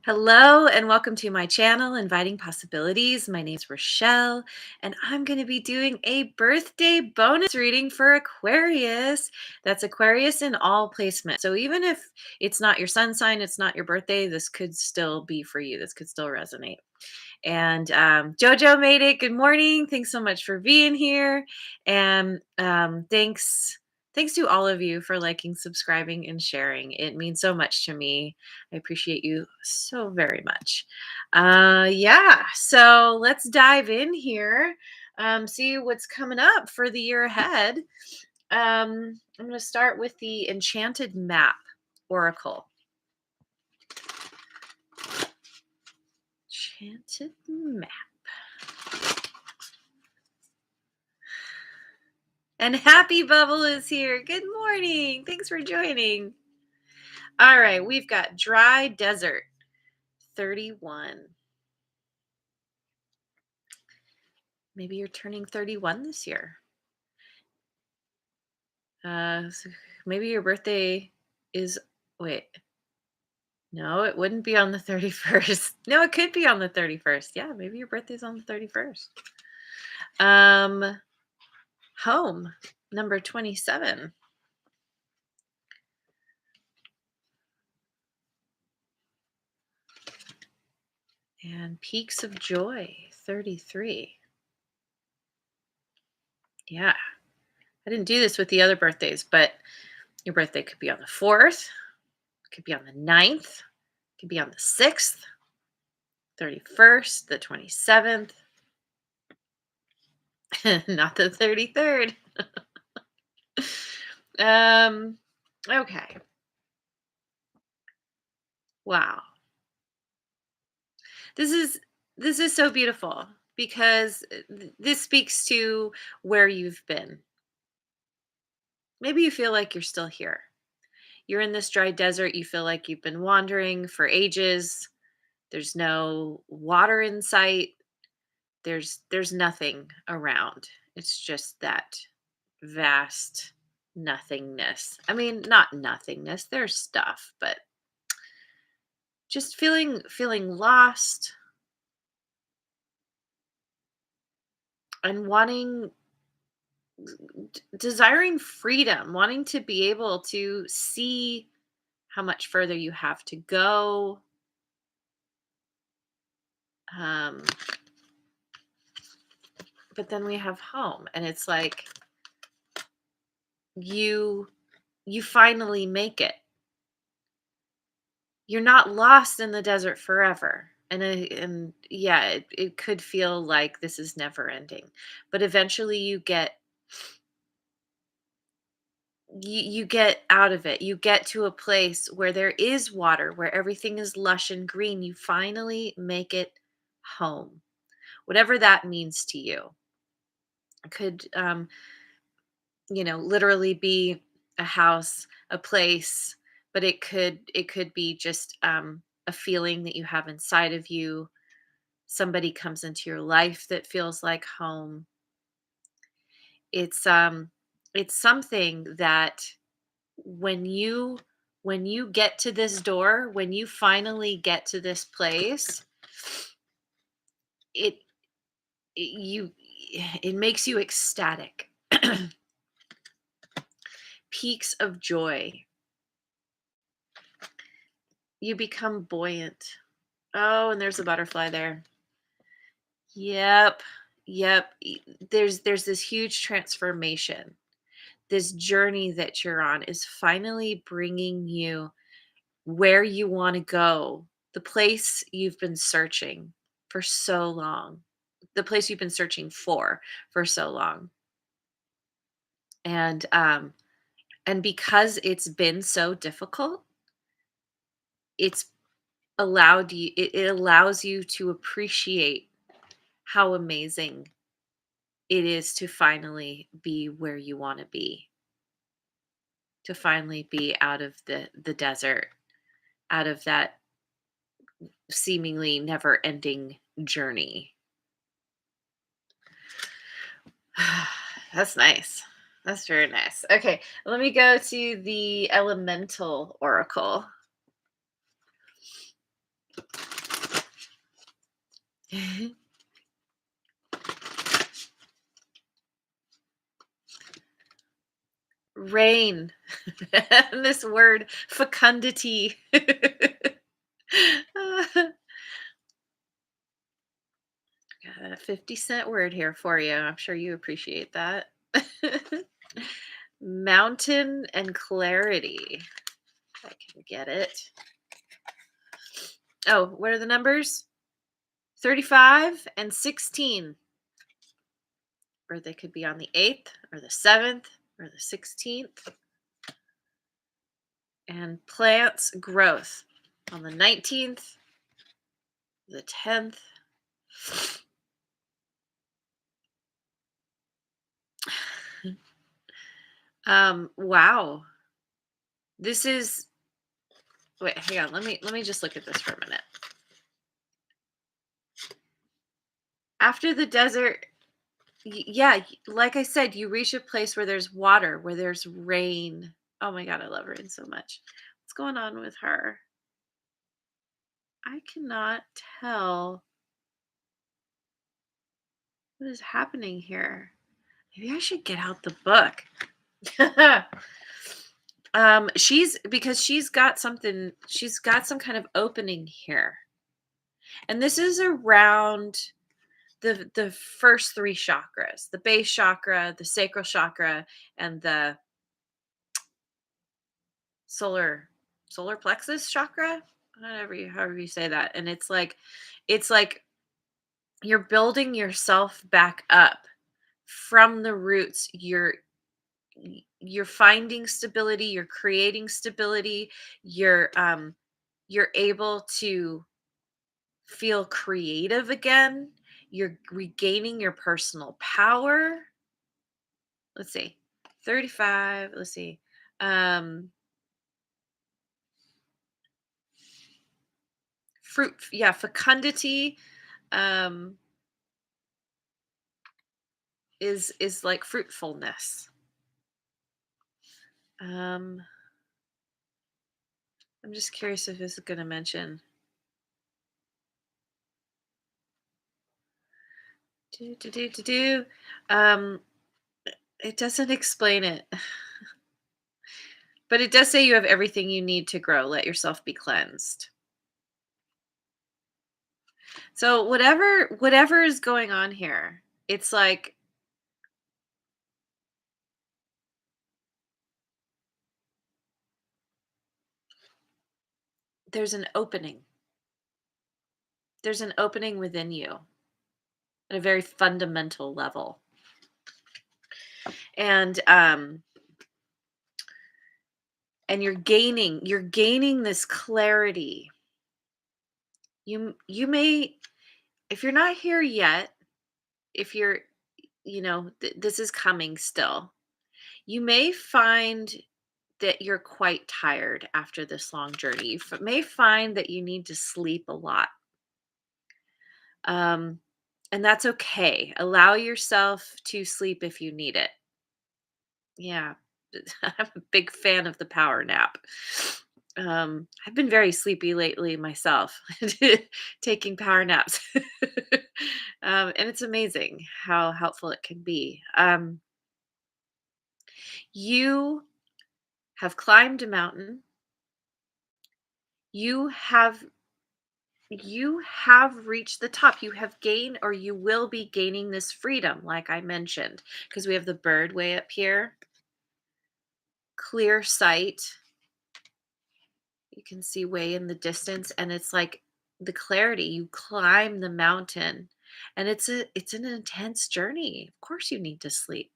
Hello and welcome to my channel, Inviting Possibilities. My name is Rochelle, and I'm going to be doing a birthday bonus reading for Aquarius. That's Aquarius in all placements. So even if it's not your sun sign, it's not your birthday, this could still be for you. This could still resonate. And Jojo made it. Good morning. Thanks so much for being here. And thanks to all of you for liking, subscribing, and sharing. It means so much to me. I appreciate you so very much. Yeah, so let's dive in here. See what's coming up for the year ahead. I'm going to start with the Enchanted Map Oracle. Enchanted Map. And Happy Bubble is here. Good morning. Thanks for joining. All right, we've got Dry Desert 31. Maybe you're turning 31 this year. So maybe your birthday is, wait, no, it wouldn't be on the 31st. No, it could be on the 31st. Yeah, maybe your birthday's on the 31st. Home, number 27. And Peaks of Joy, 33. Yeah, I didn't do this with the other birthdays, but your birthday could be on the 4th, could be on the 9th, could be on the 6th, 31st, the 27th, not the 33rd. Okay. Wow. This is so beautiful because this speaks to where you've been. Maybe you feel like you're still here. You're in this dry desert, you feel like you've been wandering for ages. There's no water in sight. There's nothing around. It's just that vast nothingness. I mean, not nothingness. There's stuff, but just feeling lost and desiring freedom, wanting to be able to see how much further you have to go. Um, but then we have home, and it's like you you finally make it. You're not lost in the desert forever. And yeah, it could feel like this is never ending. But eventually you get out of it. You get to a place where there is water, where everything is lush and green. You finally make it home. Whatever that means to you. It could literally be a house, a place, but it could be just a feeling that you have inside of you. Somebody comes into your life that feels like home. It's something that when you get to this door, when you finally get to this place, it you it makes you ecstatic. Peaks of joy. You become buoyant. Oh, and there's a butterfly there. Yep. Yep. There's this huge transformation. This journey that you're on is finally bringing you where you want to go, the place you've been searching for so long, the place you've been searching for so long. And because it's been so difficult, it's it allows you to appreciate how amazing it is to finally be where you want to be, to finally be out of the desert, out of that seemingly never ending journey. That's nice. That's very nice. Okay, let me go to the Elemental Oracle. Rain. This word, fecundity. Got a 50-cent word here for you. I'm sure you appreciate that. Mountain and clarity. If I can get it. Oh, what are the numbers? 35 and 16. Or they could be on the 8th or the 7th or the 16th. And plants growth on the 19th, the 10th. Wow. This is wait, hang on. Let me just look at this for a minute. After the desert, yeah, like I said, you reach a place where there's water, where there's rain. Oh my god, I love rain so much. What's going on with her? I cannot tell what is happening here. Maybe I should get out the book. She's because she's got some kind of opening here. And this is around the first three chakras, the base chakra, the sacral chakra, and the solar solar plexus chakra, however you say that. And it's like you're building yourself back up from the roots. You're finding stability, you're creating stability, you're able to feel creative again, you're regaining your personal power. Let's see. 35, let's see. um Fruit, yeah, fecundity um is like fruitfulness. um I'm just curious if this is going to mention do. um it doesn't explain it, but it does say you have everything you need to grow. Let yourself be cleansed. So whatever is going on here, it's like there's an opening. There's an opening within you at a very fundamental level. And you're gaining this clarity. You may, if you're not here yet, if you're, this is coming still. You may find that you're quite tired after this long journey. You may find that you need to sleep a lot. Um, and that's okay. Allow yourself to sleep if you need it. Yeah. I'm a big fan of the power nap. I've been very sleepy lately myself, taking power naps. And it's amazing how helpful it can be. You have climbed a mountain. You have you have reached the top. You have gained, or you will be gaining, this freedom, like I mentioned, because we have the bird way up here, clear sight. You can see way in the distance, and it's like the clarity. You climb the mountain, and it's an intense journey. Of course you need to sleep,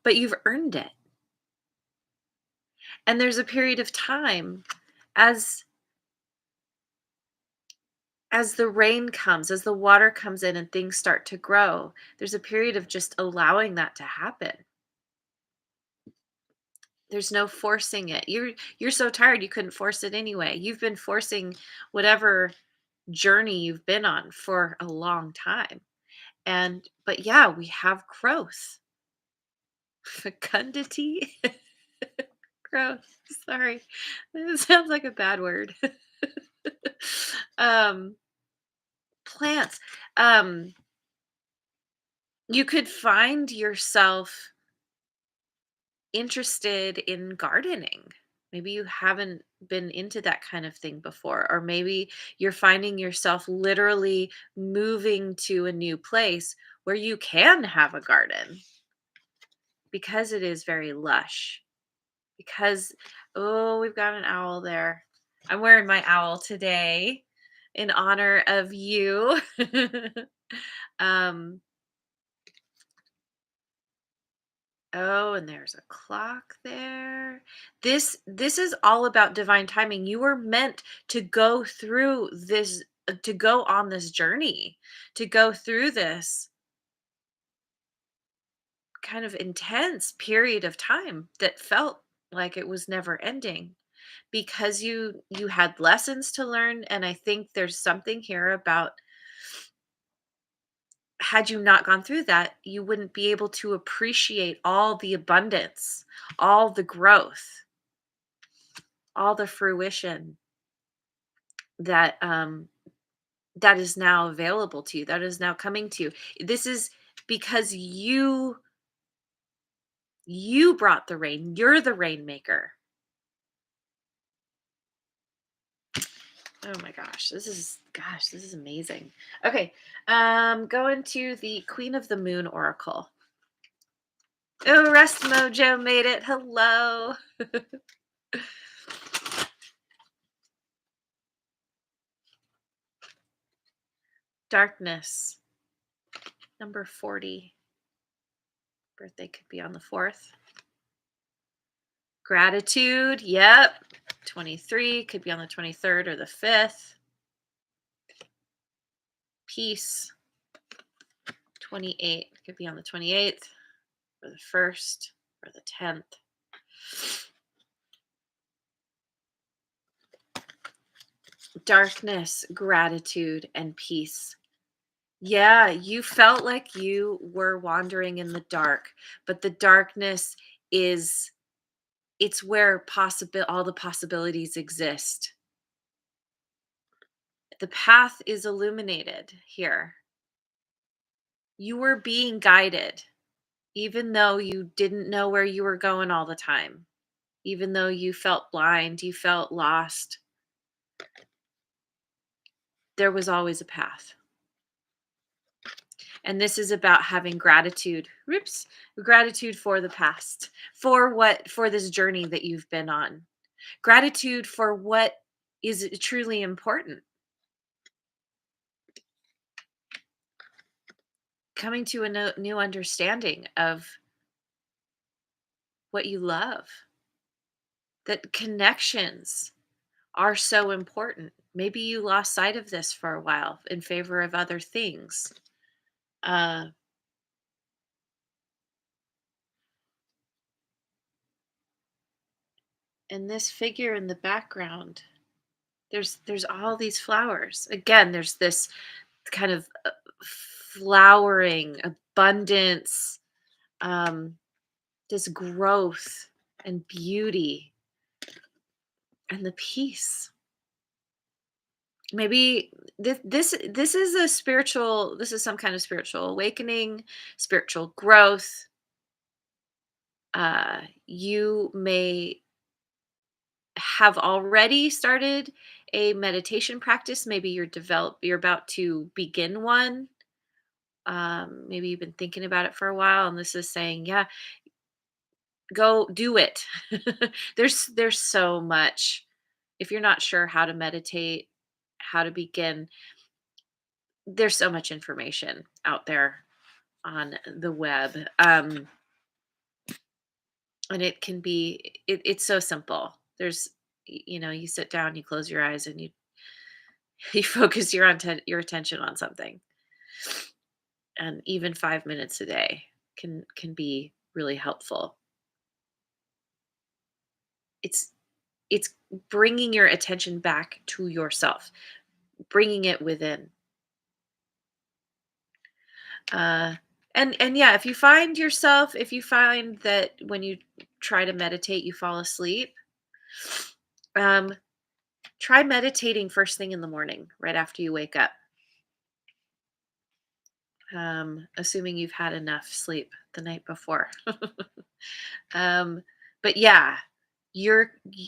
but you've earned it. And there's a period of time, as the rain comes, as the water comes in and things start to grow, there's a period of just allowing that to happen. There's no forcing it. You're so tired you couldn't force it anyway. You've been forcing whatever journey you've been on for a long time. And but yeah, we have growth. Fecundity. Growth. Sorry. It sounds like a bad word. um plants. Um, you could find yourself interested in gardening. Maybe you haven't been into that kind of thing before, or maybe you're finding yourself literally moving to a new place where you can have a garden because it is very lush. Because, oh, we've got an owl there. I'm wearing my owl today in honor of you. um, Oh, and there's a clock there. This is all about divine timing. You were meant to go through this to go on this journey, to go through this kind of intense period of time that felt like it was never ending because you had lessons to learn, and I think there's something here about had you not gone through that, you wouldn't be able to appreciate all the abundance, all the growth, all the fruition that that is now available to you, that is now coming to you. This is because you brought the rain. You're the rainmaker. Oh my this is amazing. Okay, going to the Queen of the Moon Oracle. Oh, Rest Mojo made it. Hello. Darkness, number 40. Birthday could be on the 4th. Gratitude, yep. 23 could be on the 23rd or the 5th. Peace, 28 could be on the 28th or the 1st or the 10th. Darkness, gratitude, and peace. Yeah, you felt like you were wandering in the dark, but the darkness is it's where all the possibilities exist. The path is illuminated here. You were being guided, even though you didn't know where you were going all the time, even though you felt blind, you felt lost. There was always a path. And this is about having gratitude. Whoops, gratitude for the past, for this journey that you've been on. Gratitude for what is truly important. Coming to a new understanding of what you love. That connections are so important. Maybe you lost sight of this for a while in favor of other things. Uh, and this figure in the background, there's all these flowers. Again, there's this kind of flowering abundance, um, this growth and beauty and the peace. Maybe this is a spiritual. This is some kind of spiritual awakening, spiritual growth. You may have already started a meditation practice. Maybe you're about to begin one. Maybe you've been thinking about it for a while, and this is saying, yeah, go do it. There's so much. If you're not sure how to meditate, how to begin, there's so much information out there on the web. And it can be it's so simple. You sit down, you close your eyes, and you you focus your attention on something. And even 5 minutes a day can be really helpful. It's it's bringing your attention back to yourself, bringing it within. Uh, and yeah, if you find that when you try to meditate, you fall asleep, um, try meditating first thing in the morning, right after you wake up. assuming you've had enough sleep the night before. um, but yeah, you're y-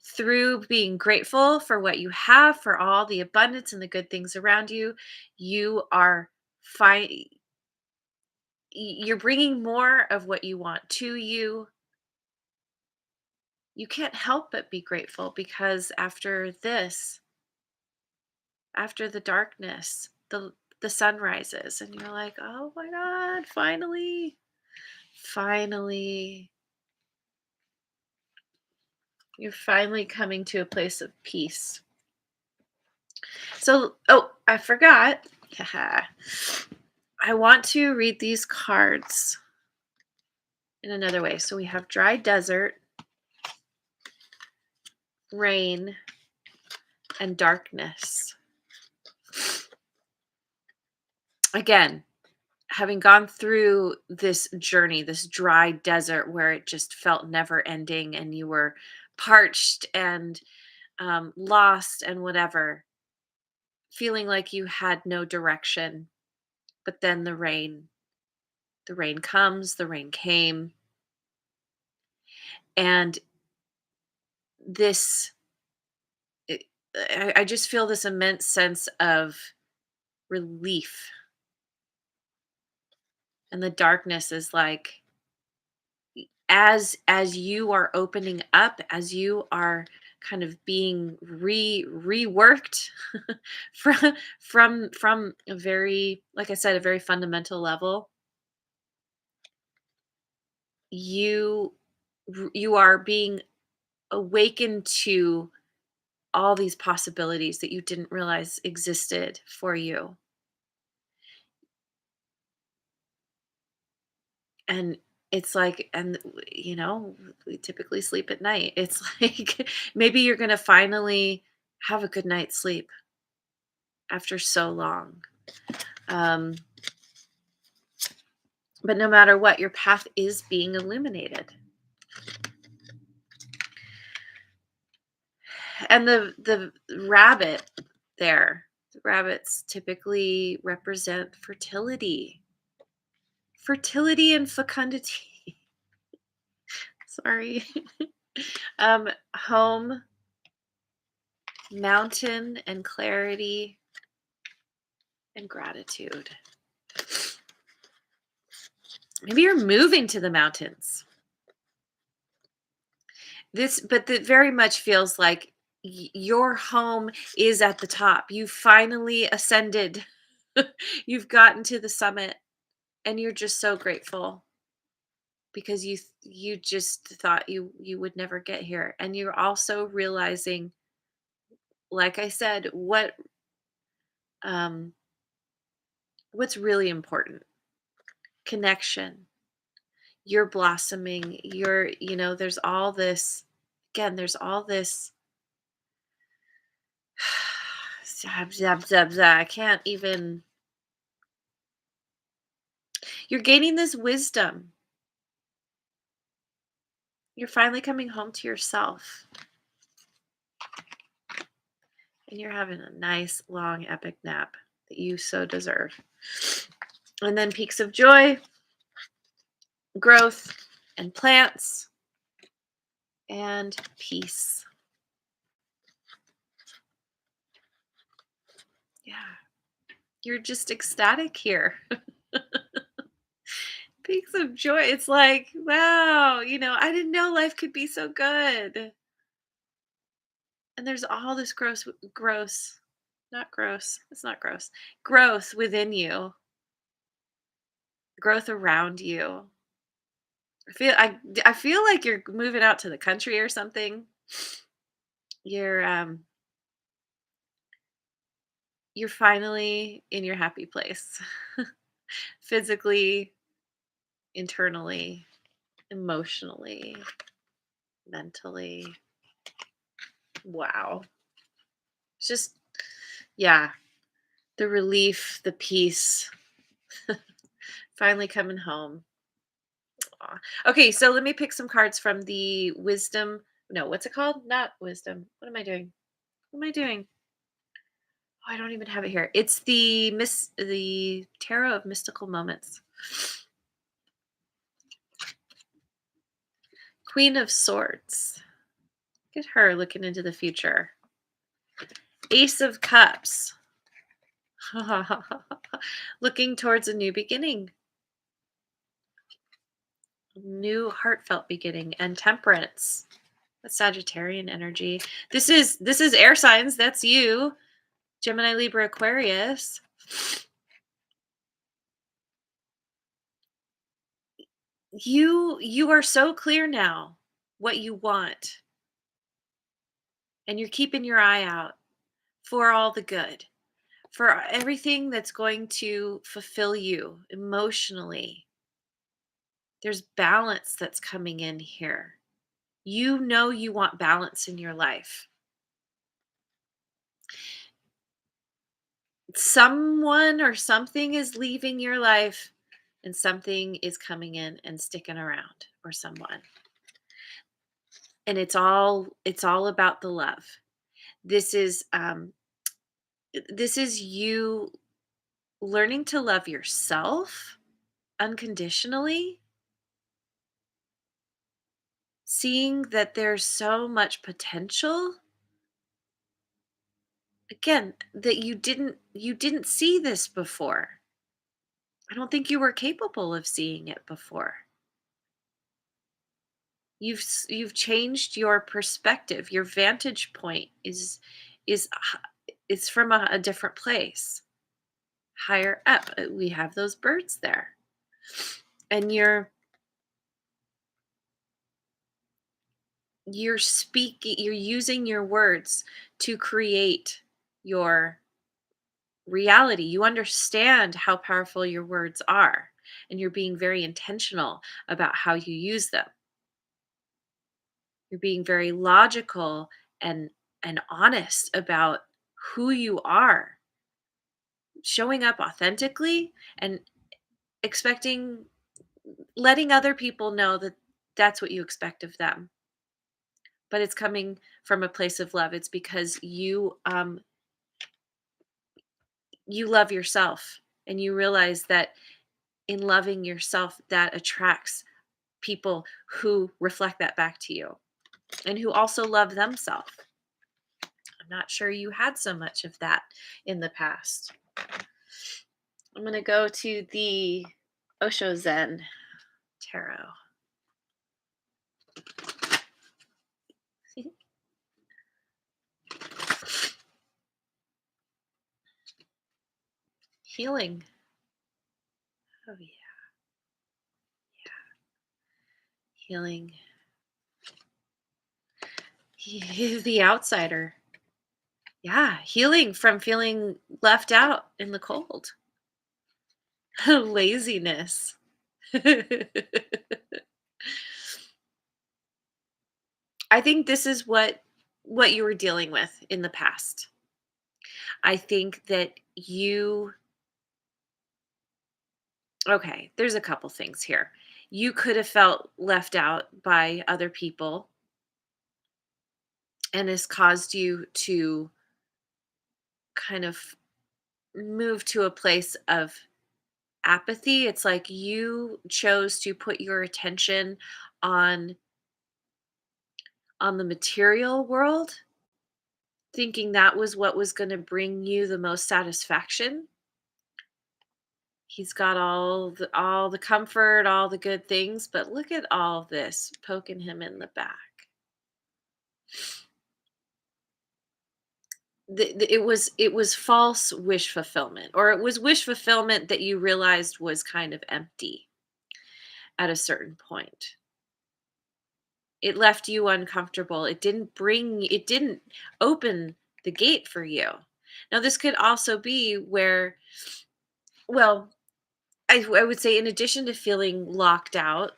through being grateful for what you have, for all the abundance and the good things around you, you are fine. You're bringing more of what you want to you. You can't help but be grateful because after the darkness, the sun rises and you're like, "Oh my god, finally. Finally. You're finally coming to a place of peace." So, oh, I forgot. Haha. I want to read these cards in another way. So we have dry desert, rain, and darkness. Again, having gone through this journey, this dry desert where it just felt never ending and you were parched and lost and whatever, feeling like you had no direction. But then the rain comes, the rain came, and this, it, I just feel this immense sense of relief. And the darkness is like, as you are opening up, as you are kind of being reworked from from a very, like I said, a very fundamental level, you you are being awakened to all these possibilities that you didn't realize existed for you. And it's like, and we typically sleep at night. It's like maybe you're going to finally have a good night's sleep after so long. Um, but no matter what, your path is being illuminated. And the rabbit there, the rabbits typically represent fertility and fecundity. Sorry. Home, mountain, and clarity and gratitude. Maybe you're moving to the mountains. But that very much feels like your home is at the top. You finally ascended. You've gotten to the summit and you're just so grateful because you just thought you would never get here, and you're also realizing, like I said, um what's really important. Connection. You're blossoming. There's all this, again, there's all this zab, zab, zab, zab. I can't even. You're gaining this wisdom. You're finally coming home to yourself. And you're having a nice, long, epic nap that you so deserve. And then peaks of joy, growth, and plants, and peace. Yeah. You're just ecstatic here. Peaks of joy. It's like, wow, I didn't know life could be so good. And there's all this not gross, it's not gross, growth within you, growth around you. I feel like you're moving out to the country or something. You're you're finally in your happy place. Physically, internally, emotionally, mentally. Wow. It's just, yeah, the relief, the peace, finally coming home. Aw. Okay, so let me pick some cards from the wisdom. No, what's it called? Not wisdom. What am I doing? What am I doing? Oh, I don't even have it here. It's the Tarot of Mystical Moments. Queen of Swords. Look at her looking into the future. Ace of Cups. Looking towards a new beginning, new heartfelt beginning, and Temperance. That's Sagittarian energy. This is air signs. That's you. Gemini, Libra, Aquarius. You are so clear now what you want, and you're keeping your eye out for all the good, for everything that's going to fulfill you emotionally. There's balance that's coming in here. You know you want balance in your life. Someone or something is leaving your life and something is coming in and sticking around, or someone. And it's all about the love. This is this is you learning to love yourself unconditionally, seeing that there's so much potential, again, that you didn't see this before. I don't think you were capable of seeing it before. You've changed your perspective. Your vantage point is from a different place, higher up. We have those birds there, and you're speaking. You're using your words to create your reality. You understand how powerful your words are, and you're being very intentional about how you use them. You're being very logical and honest about who you are, showing up authentically and expecting letting other people know that that's what you expect of them. But it's coming from a place of love. It's because you love yourself, and you realize that in loving yourself, that attracts people who reflect that back to you and who also love themselves. I'm not sure you had so much of that in the past. I'm going to go to the Osho Zen Tarot. Healing. Oh, yeah. Healing. He is the outsider. Yeah. Healing from feeling left out in the cold. Laziness. I think this is what you were dealing with in the past. I think that you okay, there's a couple things here. You could have felt left out by other people, and this caused you to kind of move to a place of apathy. It's like you chose to put your attention on the material world, thinking that was what was going to bring you the most satisfaction. He's got all the comfort, all the good things, but look at all this poking him in the back. It was false wish fulfillment, or it was wish fulfillment that you realized was kind of empty at a certain point. It left you uncomfortable. It didn't open the gate for you. Now this could also be where, well, I would say, in addition to feeling locked out,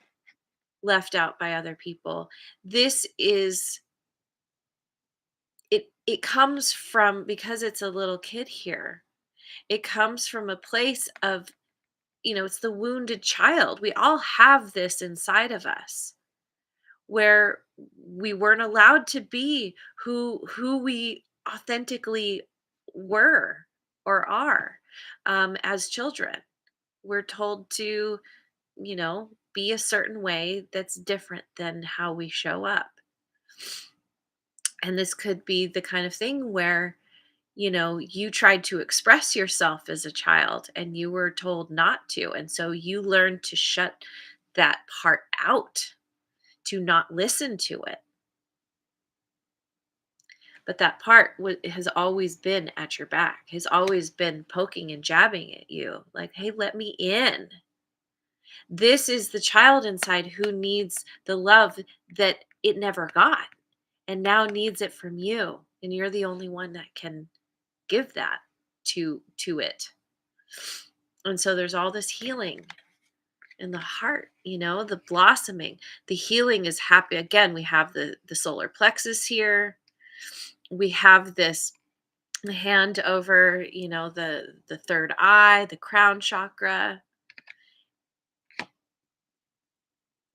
left out by other people, this is it comes from, because it's a little kid here, it comes from a place of, it's the wounded child. We all have this inside of us, where we weren't allowed to be who we authentically were or are as children. We're told to, be a certain way that's different than how we show up. And this could be the kind of thing where, you tried to express yourself as a child and you were told not to. And so you learned to shut that part out, to not listen to it. But that part has always been at your back, has always been poking and jabbing at you, like, hey, let me in. This is the child inside who needs the love that it never got and now needs it from you. And you're the only one that can give that to it. And so there's all this healing in the heart, the blossoming. The healing is happy. Again, we have the solar plexus here. We have this hand over, the third eye, the crown chakra.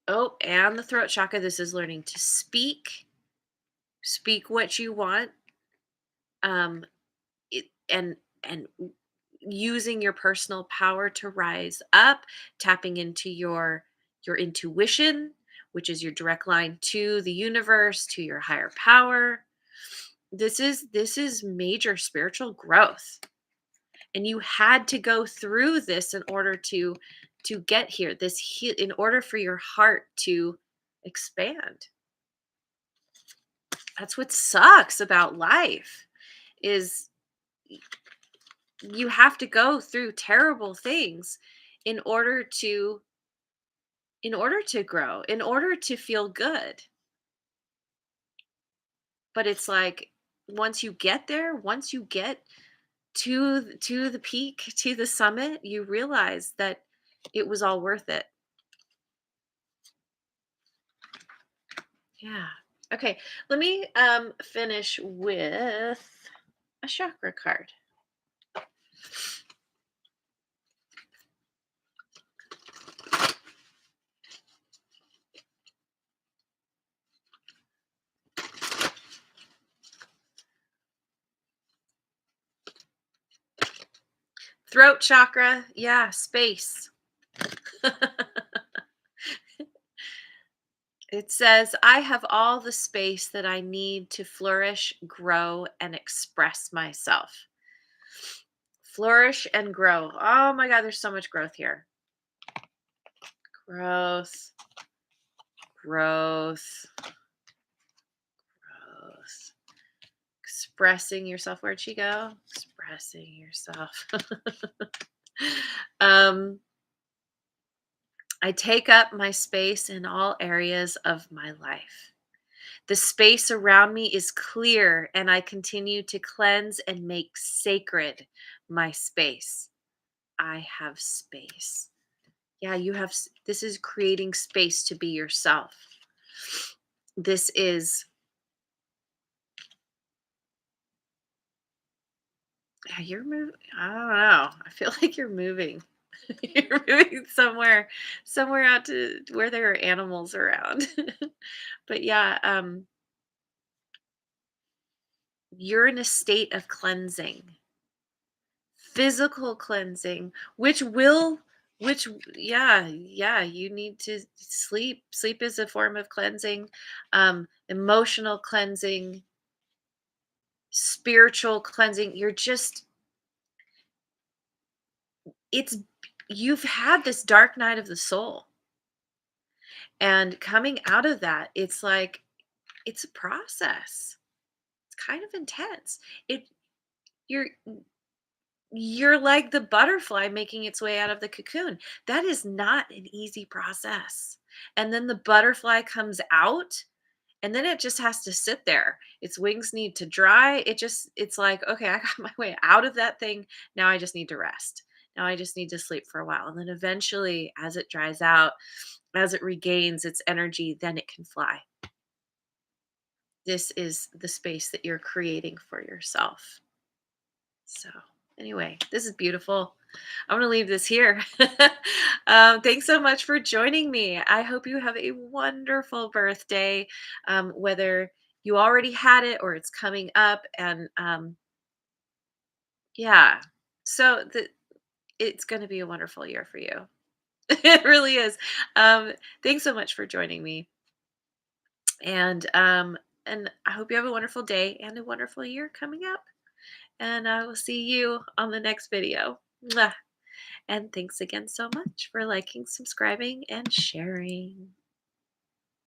Oh, and the throat chakra. This is learning to speak what you want. Um, and using your personal power to rise up, tapping into your intuition, which is your direct line to the universe, to your higher power. This is major spiritual growth, and you had to go through this in order to get here. In order for your heart to expand. That's what sucks about life is you have to go through terrible things in order to grow, in order to feel good. But it's like once you get there, once you get to the peak, to the summit, you realize that it was all worth it. Yeah. Okay, let me finish with a chakra card. Throat chakra, yeah, space. It says, I have all the space that I need to flourish, grow, and express myself. Flourish and grow. Oh my God, there's so much growth here. Growth, growth, growth. Expressing yourself. Where'd she go? Expressing yourself. um, I take up my space in all areas of my life. The space around me is clear, and I continue to cleanse and make sacred my space. I have space. Yeah, this is creating space to be yourself. This is, yeah, you're moving. I don't know. I feel like you're moving. You're moving somewhere out to where there are animals around. But yeah, you're in a state of cleansing, physical cleansing, which yeah, you need to sleep. Sleep is a form of cleansing, emotional cleansing, spiritual cleansing. It's you've had this dark night of the soul, and coming out of that, it's like it's a process. It's kind of intense. It you're you're like the butterfly making its way out of the cocoon. That is not an easy process. And then the butterfly comes out, and then it just has to sit there. Its wings need to dry. It's like, okay, I got my way out of that thing. Now I just need to rest. Now I just need to sleep for a while. And then eventually, as it dries out, as it regains its energy, then it can fly. This is the space that you're creating for yourself. So, anyway, this is beautiful. I'm going to leave this here. Thanks so much for joining me. I hope you have a wonderful birthday, whether you already had it or it's coming up. And Yeah. So it's going to be a wonderful year for you. It really is. Thanks so much for joining me. And I hope you have a wonderful day and a wonderful year coming up. And I will see you on the next video. Mwah. And thanks again so much for liking, subscribing, and sharing.